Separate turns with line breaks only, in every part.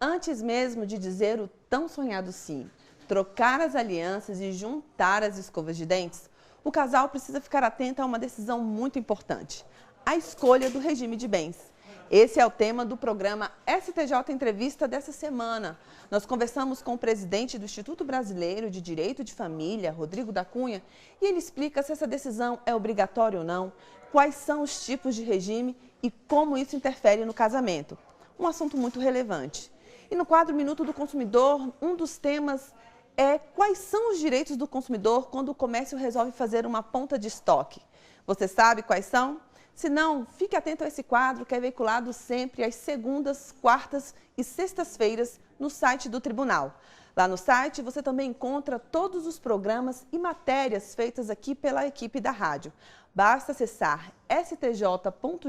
Antes mesmo de dizer o tão sonhado sim, trocar as alianças e juntar as escovas de dentes, o casal precisa ficar atento a uma decisão muito importante: a escolha do regime de bens. Esse é o tema do programa STJ Entrevista dessa semana. Nós conversamos com o presidente do Instituto Brasileiro de Direito de Família, Rodrigo da Cunha, e ele explica se essa decisão é obrigatória ou não, quais são os tipos de regime e como isso interfere no casamento. Um assunto muito relevante. E no quadro Minuto do Consumidor, um dos temas é quais são os direitos do consumidor quando o comércio resolve fazer uma ponta de estoque. Você sabe quais são? Se não, fique atento a esse quadro que é veiculado sempre às segundas, quartas e sextas-feiras no site do Tribunal. Lá no site você também encontra todos os programas e matérias feitas aqui pela equipe da rádio. Basta acessar stj.jus.br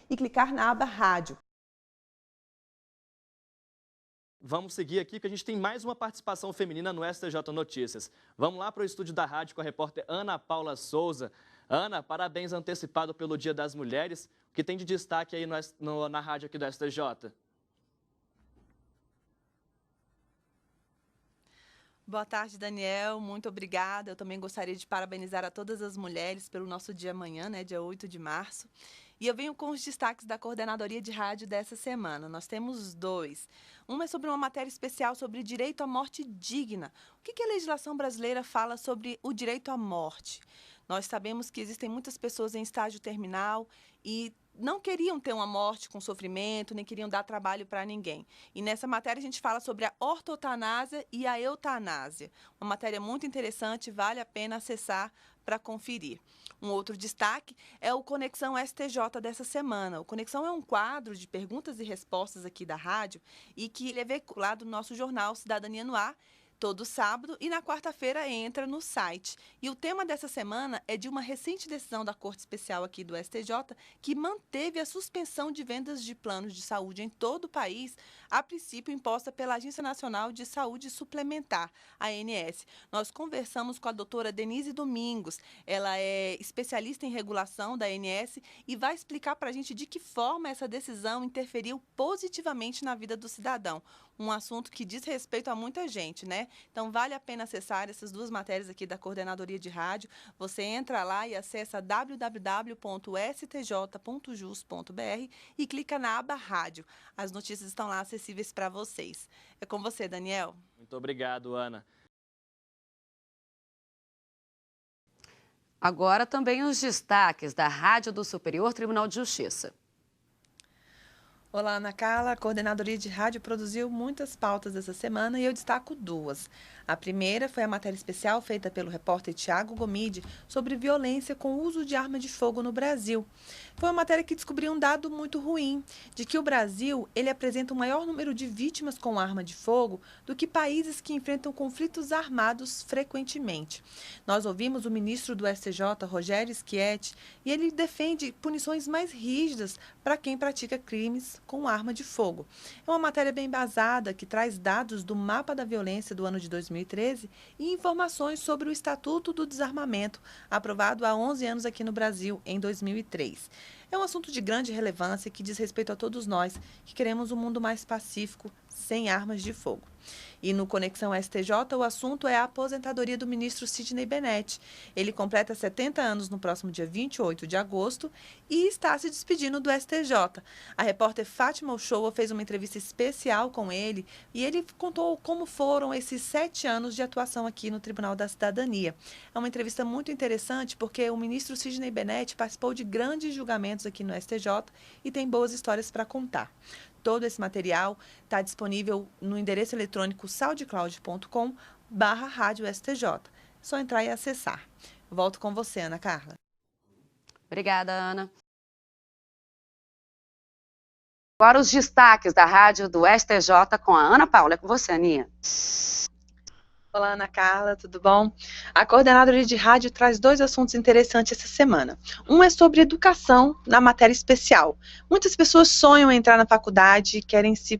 e clicar na aba Rádio.
Vamos seguir aqui, porque a gente tem mais uma participação feminina no STJ Notícias. Vamos lá para o estúdio da rádio com a repórter Ana Paula Souza. Ana, parabéns antecipado pelo Dia das Mulheres. O que tem de destaque aí na rádio aqui do STJ?
Boa tarde, Daniel. Muito obrigada. Eu também gostaria de parabenizar a todas as mulheres pelo nosso dia amanhã, né, dia 8 de março. E eu venho com os destaques da Coordenadoria de Rádio dessa semana. Nós temos dois. Um é sobre uma matéria especial sobre direito à morte digna. O que a legislação brasileira fala sobre o direito à morte? Nós sabemos que existem muitas pessoas em estágio terminal e não queriam ter uma morte com sofrimento, nem queriam dar trabalho para ninguém. E nessa matéria a gente fala sobre a ortotanásia e a eutanásia. Uma matéria muito interessante, vale a pena acessar para conferir. Um outro destaque é o Conexão STJ dessa semana. O Conexão é um quadro de perguntas e respostas aqui da rádio e que ele é veiculado no nosso jornal Cidadania no Ar, todo sábado, e na quarta-feira entra no site. E o tema dessa semana é de uma recente decisão da Corte Especial aqui do STJ, que manteve a suspensão de vendas de planos de saúde em todo o país, a princípio imposta pela Agência Nacional de Saúde Suplementar, a ANS. Nós conversamos com a doutora Denise Domingos, ela é especialista em regulação da ANS e vai explicar para a gente de que forma essa decisão interferiu positivamente na vida do cidadão. Um assunto que diz respeito a muita gente, né? Então, vale a pena acessar essas duas matérias aqui da Coordenadoria de Rádio. Você entra lá e acessa www.stj.jus.br e clica na aba Rádio. As notícias estão lá acessíveis para vocês. É com você, Daniel.
Muito obrigado, Ana.
Agora também os destaques da Rádio do Superior Tribunal de Justiça.
Olá, Ana Carla. A Coordenadoria de Rádio produziu muitas pautas essa semana e eu destaco duas. A primeira foi a matéria especial feita pelo repórter Tiago Gomide sobre violência com o uso de arma de fogo no Brasil. Foi uma matéria que descobriu um dado muito ruim, de que o Brasil ele apresenta um maior número de vítimas com arma de fogo do que países que enfrentam conflitos armados frequentemente. Nós ouvimos o ministro do STJ, Rogério Schietti, e ele defende punições mais rígidas para quem pratica crimes com arma de fogo. É uma matéria bem embasada que traz dados do mapa da violência do ano de 2013 e informações sobre o Estatuto do Desarmamento, aprovado há 11 anos aqui no Brasil, em 2003. É um assunto de grande relevância que diz respeito a todos nós que queremos um mundo mais pacífico, sem armas de fogo. E no Conexão STJ, o assunto é a aposentadoria do ministro Sidney Bennett. Ele completa 70 anos no próximo dia 28 de agosto e está se despedindo do STJ. A repórter Fátima Uchoa fez uma entrevista especial com ele e ele contou como foram esses 7 anos de atuação aqui no Tribunal da Cidadania. É uma entrevista muito interessante porque o ministro Sidney Bennett participou de grandes julgamentos aqui no STJ e tem boas histórias para contar. Todo esse material está disponível no endereço eletrônico soundcloud.com/RádioSTJ. É só entrar e acessar. Volto com você, Ana Carla.
Obrigada, Ana. Agora os destaques da Rádio do STJ com a Ana Paula. É com você, Aninha.
Olá, Ana Carla, tudo bom? A Coordenadoria de Rádio traz dois assuntos interessantes essa semana. Um é sobre educação na matéria especial. Muitas pessoas sonham em entrar na faculdade e querem se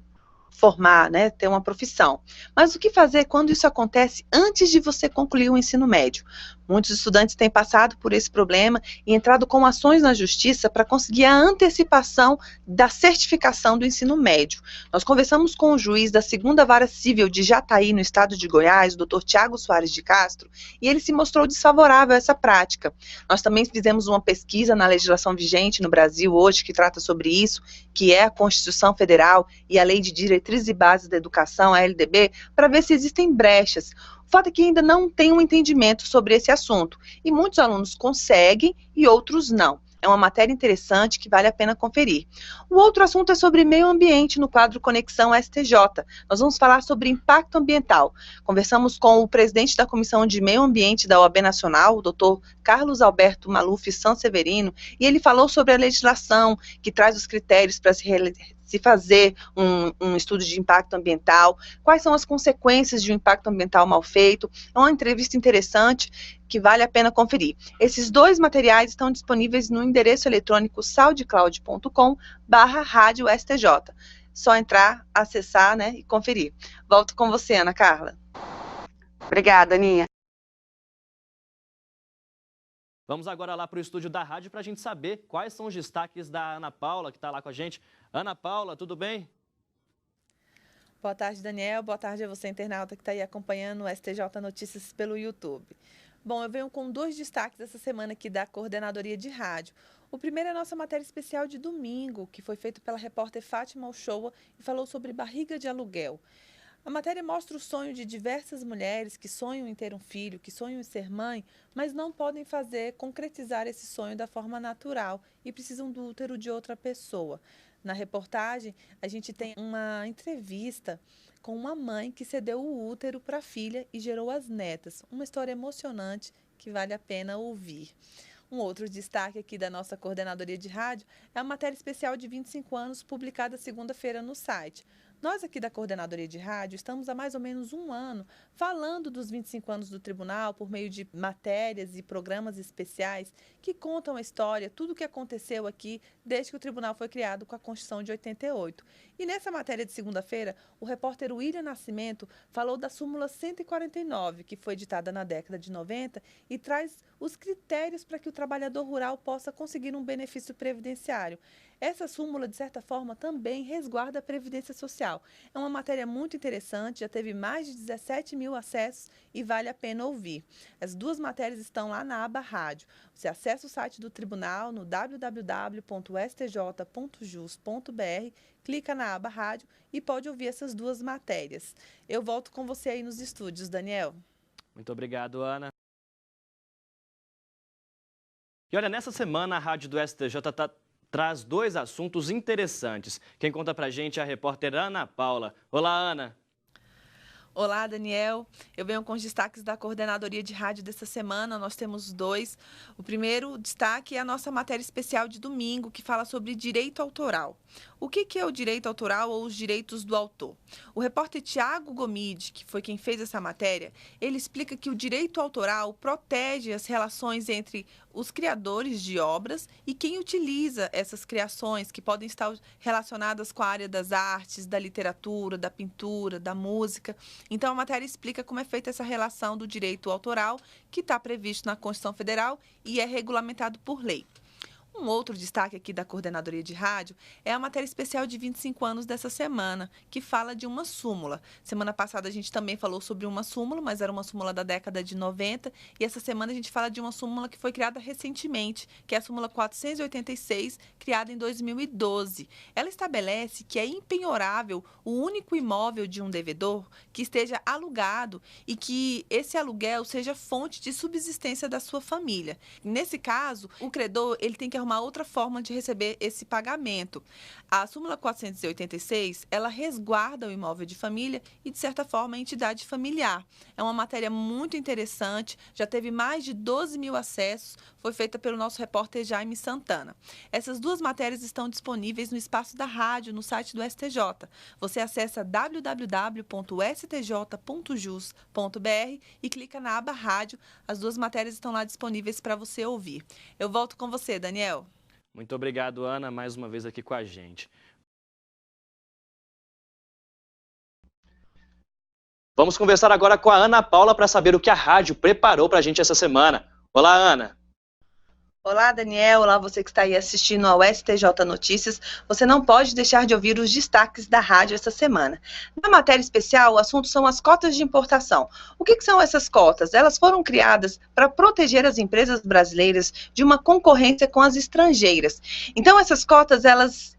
formar, né, ter uma profissão. Mas o que fazer quando isso acontece antes de você concluir o ensino médio? Muitos estudantes têm passado por esse problema e entrado com ações na justiça para conseguir a antecipação da certificação do ensino médio. Nós conversamos com o juiz da 2ª Vara Civil de Jataí, no estado de Goiás, o Dr. Tiago Soares de Castro, e ele se mostrou desfavorável a essa prática. Nós também fizemos uma pesquisa na legislação vigente no Brasil hoje, que trata sobre isso, que é a Constituição Federal e a Lei de Diretrizes e Bases da Educação, a LDB, para ver se existem brechas. O fato é que ainda não tem um entendimento sobre esse assunto, e muitos alunos conseguem e outros não. É uma matéria interessante que vale a pena conferir. O outro assunto é sobre meio ambiente no quadro Conexão STJ. Nós vamos falar sobre impacto ambiental. Conversamos com o presidente da Comissão de Meio Ambiente da OAB Nacional, o Dr. Carlos Alberto Maluf Sanseverino, e ele falou sobre a legislação que traz os critérios para se fazer um estudo de impacto ambiental, quais são as consequências de um impacto ambiental mal feito. É uma entrevista interessante que vale a pena conferir. Esses 2 materiais estão disponíveis no endereço eletrônico saudecloud.com/rádio STJ. Só entrar, acessar, né, e conferir. Volto com você, Ana Carla.
Obrigada, Aninha.
Vamos agora lá para o estúdio da rádio para a gente saber quais são os destaques da Ana Paula, que está lá com a gente. Ana Paula, tudo bem?
Boa tarde, Daniel. Boa tarde a você, internauta, que está aí acompanhando o STJ Notícias pelo YouTube. Bom, eu venho com 2 destaques essa semana aqui da Coordenadoria de Rádio. O primeiro é a nossa matéria especial de domingo, que foi feita pela repórter Fátima Uchoa e falou sobre barriga de aluguel. A matéria mostra o sonho de diversas mulheres que sonham em ter um filho, que sonham em ser mãe, mas não podem concretizar esse sonho da forma natural e precisam do útero de outra pessoa. Na reportagem, a gente tem uma entrevista com uma mãe que cedeu o útero para a filha e gerou as netas. Uma história emocionante que vale a pena ouvir. Um outro destaque aqui da nossa coordenadoria de rádio é a matéria especial de 25 anos publicada segunda-feira no site. Nós aqui da Coordenadoria de Rádio estamos há mais ou menos 1 ano falando dos 25 anos do Tribunal por meio de matérias e programas especiais que contam a história, tudo o que aconteceu aqui desde que o Tribunal foi criado com a Constituição de 88. E nessa matéria de segunda-feira, o repórter William Nascimento falou da súmula 149, que foi editada na década de 90 e traz os critérios para que o trabalhador rural possa conseguir um benefício previdenciário. Essa súmula, de certa forma, também resguarda a Previdência Social. É uma matéria muito interessante, já teve mais de 17 mil acessos e vale a pena ouvir. As 2 matérias estão lá na aba Rádio. Você acessa o site do Tribunal no www.stj.jus.br, clica na aba Rádio e pode ouvir essas 2 matérias. Eu volto com você aí nos estúdios, Daniel.
Muito obrigado, Ana. E olha, nessa semana a rádio do STJ traz 2 assuntos interessantes. Quem conta pra gente é a repórter Ana Paula. Olá, Ana.
Olá, Daniel. Eu venho com os destaques da Coordenadoria de Rádio dessa semana. Nós temos 2. O primeiro destaque é a nossa matéria especial de domingo, que fala sobre direito autoral. O que é o direito autoral ou os direitos do autor? O repórter Tiago Gomide, que foi quem fez essa matéria, ele explica que o direito autoral protege as relações entre os criadores de obras e quem utiliza essas criações, que podem estar relacionadas com a área das artes, da literatura, da pintura, da música. Então, a matéria explica como é feita essa relação do direito autoral, que está previsto na Constituição Federal e é regulamentado por lei. Um outro destaque aqui da Coordenadoria de Rádio é a matéria especial de 25 anos dessa semana, que fala de uma súmula. Semana passada a gente também falou sobre uma súmula, mas era uma súmula da década de 90, e essa semana a gente fala de uma súmula que foi criada recentemente, que é a súmula 486, criada em 2012. Ela estabelece que é impenhorável o único imóvel de um devedor que esteja alugado e que esse aluguel seja fonte de subsistência da sua família. Nesse caso, o credor ele tem que arrumar outra forma de receber esse pagamento. A súmula 486, ela resguarda o imóvel de família e, de certa forma, a entidade familiar. É uma matéria muito interessante, já teve mais de 12 mil acessos, foi feita pelo nosso repórter Jaime Santana. Essas 2 matérias estão disponíveis no espaço da rádio, no site do STJ. Você acessa www.stj.jus.br e clica na aba Rádio. As 2 matérias estão lá disponíveis para você ouvir. Eu volto com você, Daniel.
Muito obrigado, Ana, mais uma vez aqui com a gente. Vamos conversar agora com a Ana Paula para saber o que a rádio preparou para a gente essa semana. Olá, Ana.
Olá, Daniel. Olá, você que está aí assistindo ao STJ Notícias. Você não pode deixar de ouvir os destaques da rádio essa semana. Na matéria especial, o assunto são as cotas de importação. O que são essas cotas? Elas foram criadas para proteger as empresas brasileiras de uma concorrência com as estrangeiras. Então, essas cotas, elas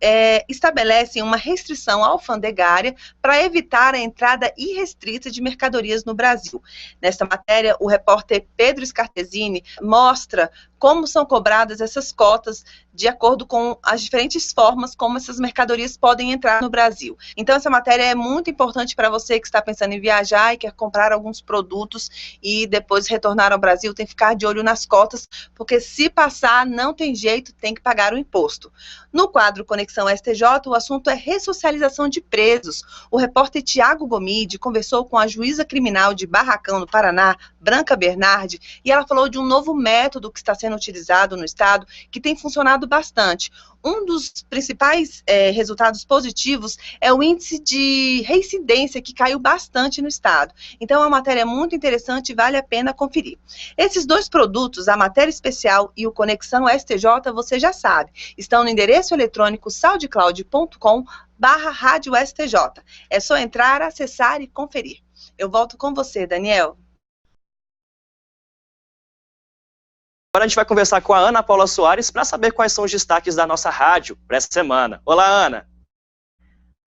estabelecem uma restrição alfandegária para evitar a entrada irrestrita de mercadorias no Brasil. Nesta matéria, o repórter Pedro Scartesini mostra como são cobradas essas cotas de acordo com as diferentes formas como essas mercadorias podem entrar no Brasil. Então, essa matéria é muito importante para você que está pensando em viajar e quer comprar alguns produtos e depois retornar ao Brasil, tem que ficar de olho nas cotas, porque se passar, não tem jeito, tem que pagar o imposto. No quadro Conexão STJ, o assunto é ressocialização de presos. O repórter Tiago Gomide conversou com a juíza criminal de Barracão, no Paraná, Branca Bernardi, e ela falou de um novo método que está sendo utilizado no estado, que tem funcionado bastante. Um dos principais resultados positivos é o índice de reincidência, que caiu bastante no estado. Então, é uma matéria muito interessante e vale a pena conferir. Esses dois produtos, a matéria especial e o Conexão STJ, você já sabe, estão no endereço eletrônico soundcloud.com/rádio STJ. É só entrar, acessar e conferir. Eu volto com você, Daniel.
Agora a gente vai conversar com a Ana Paula Soares para saber quais são os destaques da nossa rádio para essa semana. Olá, Ana.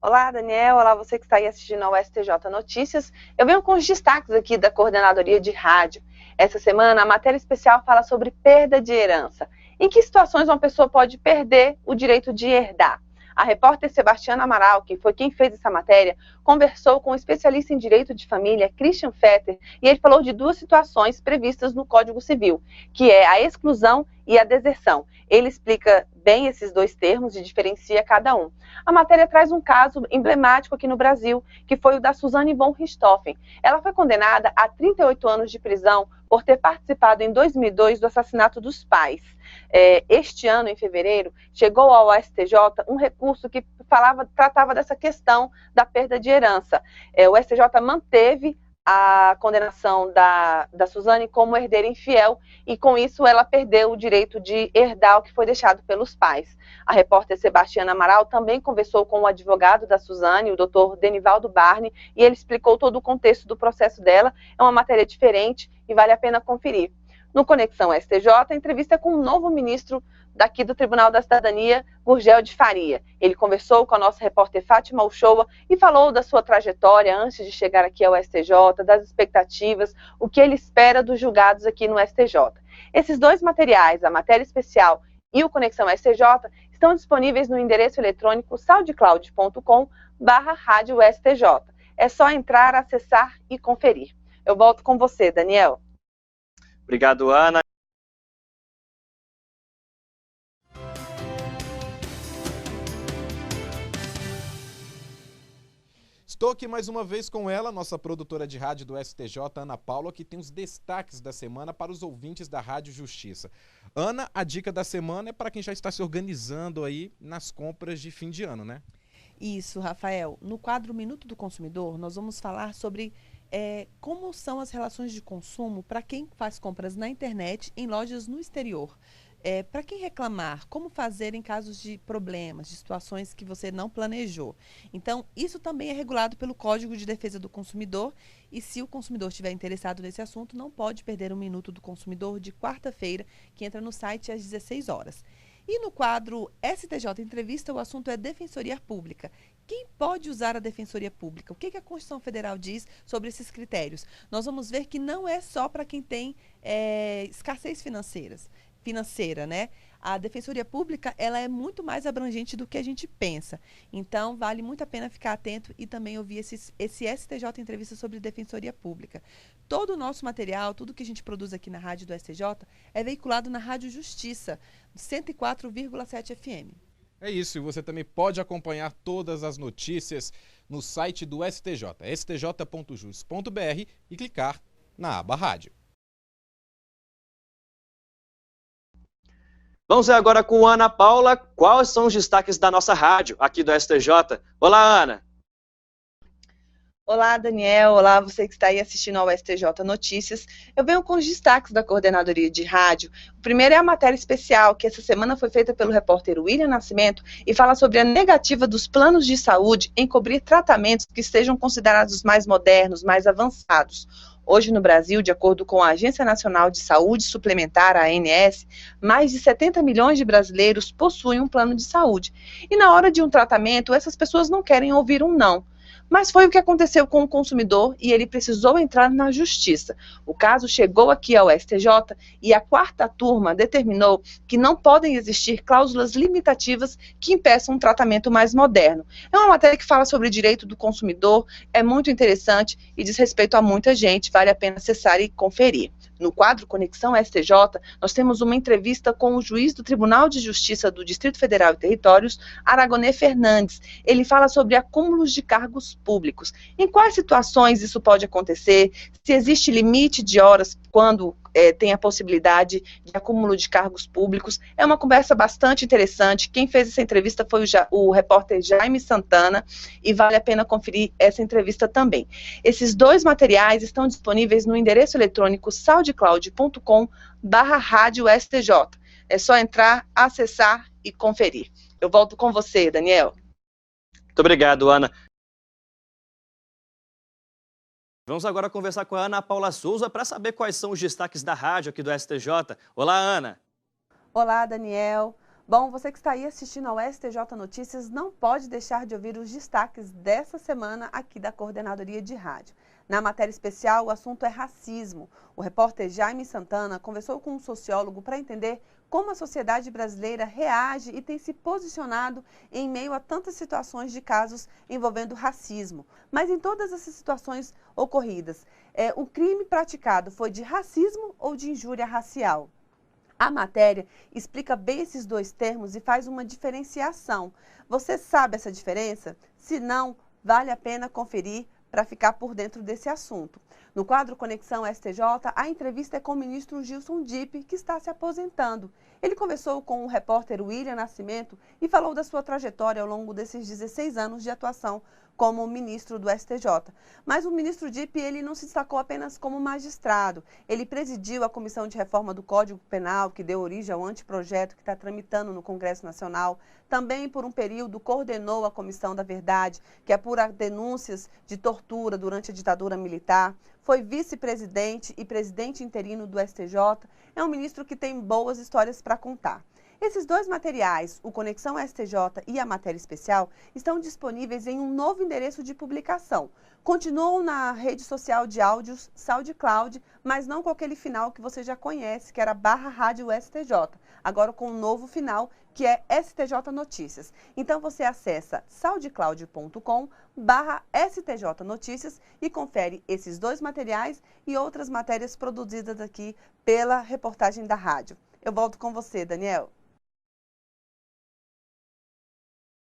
Olá, Daniel. Olá, você que está aí assistindo ao STJ Notícias. Eu venho com os destaques aqui da Coordenadoria de Rádio. Essa semana, a matéria especial fala sobre perda de herança. Em que situações uma pessoa pode perder o direito de herdar? A repórter Sebastiana Amaral, que foi quem fez essa matéria, conversou com o especialista em direito de família, Christian Fetter, e ele falou de duas situações previstas no Código Civil, que é a exclusão e a deserção. Ele explica bem esses dois termos e diferencia cada um. A matéria traz um caso emblemático aqui no Brasil, que foi o da Suzane von Richthofen. Ela foi condenada a 38 anos de prisão por ter participado em 2002 do assassinato dos pais. Este ano, em fevereiro, chegou ao STJ um recurso que tratava dessa questão da perda de herança. O STJ manteve a condenação da Suzane como herdeira infiel e, com isso, ela perdeu o direito de herdar o que foi deixado pelos pais. A repórter Sebastiana Amaral também conversou com o advogado da Suzane, o doutor Denivaldo Barni, e ele explicou todo o contexto do processo dela. É uma matéria diferente e vale a pena conferir. No Conexão STJ, a entrevista é com o novo ministro daqui do Tribunal da Cidadania, Gurgel de Faria. Ele conversou com a nossa repórter Fátima Uchoa e falou da sua trajetória antes de chegar aqui ao STJ, das expectativas, o que ele espera dos julgados aqui no STJ. Esses dois materiais, a matéria especial e o Conexão STJ, estão disponíveis no endereço eletrônico soundcloud.com/rádio STJ. É só entrar, acessar e conferir. Eu volto com você, Daniel.
Obrigado, Ana.
Estou aqui mais uma vez com ela, nossa produtora de rádio do STJ, Ana Paula, que tem os destaques da semana para os ouvintes da Rádio Justiça. Ana, a dica da semana é para quem já está se organizando aí nas compras de fim de ano, né?
Isso, Rafael. No quadro Minuto do Consumidor, nós vamos falar sobre como são as relações de consumo para quem faz compras na internet em lojas no exterior. Para quem reclamar, como fazer em casos de problemas, de situações que você não planejou. Então, isso também é regulado pelo Código de Defesa do Consumidor e, se o consumidor estiver interessado nesse assunto, não pode perder o Minuto do Consumidor de quarta-feira, que entra no site às 16 horas. E no quadro STJ Entrevista, o assunto é Defensoria Pública. Quem pode usar a Defensoria Pública? O que a Constituição Federal diz sobre esses critérios? Nós vamos ver que não é só para quem tem escassez financeira, né? A Defensoria Pública, ela é muito mais abrangente do que a gente pensa. Então, vale muito a pena ficar atento e também ouvir esse STJ Entrevista sobre Defensoria Pública. Todo o nosso material, tudo que a gente produz aqui na rádio do STJ, é veiculado na Rádio Justiça, 104,7 FM.
É isso, e você também pode acompanhar todas as notícias no site do STJ, stj.jus.br, e clicar na aba Rádio.
Vamos ver agora com a Ana Paula quais são os destaques da nossa rádio aqui do STJ. Olá, Ana.
Olá, Daniel. Olá, você que está aí assistindo ao STJ Notícias. Eu venho com os destaques da Coordenadoria de Rádio. O primeiro é a matéria especial, que essa semana foi feita pelo repórter William Nascimento e fala sobre a negativa dos planos de saúde em cobrir tratamentos que sejam considerados mais modernos, mais avançados. Hoje no Brasil, de acordo com a Agência Nacional de Saúde Suplementar, a ANS, mais de 70 milhões de brasileiros possuem um plano de saúde. E na hora de um tratamento, essas pessoas não querem ouvir um não. Mas foi o que aconteceu com o consumidor e ele precisou entrar na justiça. O caso chegou aqui ao STJ e a quarta turma determinou que não podem existir cláusulas limitativas que impeçam um tratamento mais moderno. É uma matéria que fala sobre o direito do consumidor, é muito interessante e diz respeito a muita gente, vale a pena acessar e conferir. No quadro Conexão STJ, nós temos uma entrevista com o juiz do Tribunal de Justiça do Distrito Federal e Territórios, Aragonê Fernandes. Ele fala sobre acúmulos de cargos públicos. Em quais situações isso pode acontecer? Se existe limite de horas quando tem a possibilidade de acúmulo de cargos públicos. É uma conversa bastante interessante. Quem fez essa entrevista foi o repórter Jaime Santana e vale a pena conferir essa entrevista também. Esses dois materiais estão disponíveis no endereço eletrônico saudecloud.com/rádio-STJ. É só entrar, acessar e conferir. Eu volto com você, Daniel.
Muito obrigado, Ana. Vamos agora conversar com a Ana Paula Souza para saber quais são os destaques da rádio aqui do STJ. Olá, Ana.
Olá, Daniel. Bom, você que está aí assistindo ao STJ Notícias não pode deixar de ouvir os destaques dessa semana aqui da Coordenadoria de Rádio. Na matéria especial, o assunto é racismo. O repórter Jaime Santana conversou com um sociólogo para entender como a sociedade brasileira reage e tem se posicionado em meio a tantas situações de casos envolvendo racismo. Mas em todas essas situações ocorridas, o crime praticado foi de racismo ou de injúria racial? A matéria explica bem esses dois termos e faz uma diferenciação. Você sabe essa diferença? Se não, vale a pena conferir para ficar por dentro desse assunto. No quadro Conexão STJ, a entrevista é com o ministro Gilson Dipp, que está se aposentando. Ele conversou com o repórter William Nascimento e falou da sua trajetória ao longo desses 16 anos de atuação como ministro do STJ. Mas o ministro Dipp, ele não se destacou apenas como magistrado. Ele presidiu a Comissão de Reforma do Código Penal, que deu origem ao anteprojeto que está tramitando no Congresso Nacional. Também, por um período, coordenou a Comissão da Verdade, que apura denúncias de tortura durante a ditadura militar. Foi vice-presidente e presidente interino do STJ. É um ministro que tem boas histórias para contar. Esses dois materiais, o Conexão STJ e a matéria especial, estão disponíveis em um novo endereço de publicação. Continuam na rede social de áudios SoundCloud, mas não com aquele final que você já conhece, que era /rádio-STJ. Agora com um novo final, que é STJ Notícias. Então você acessa saudecloud.com/STJ Notícias e confere esses dois materiais e outras matérias produzidas aqui pela reportagem da rádio. Eu volto com você, Daniel.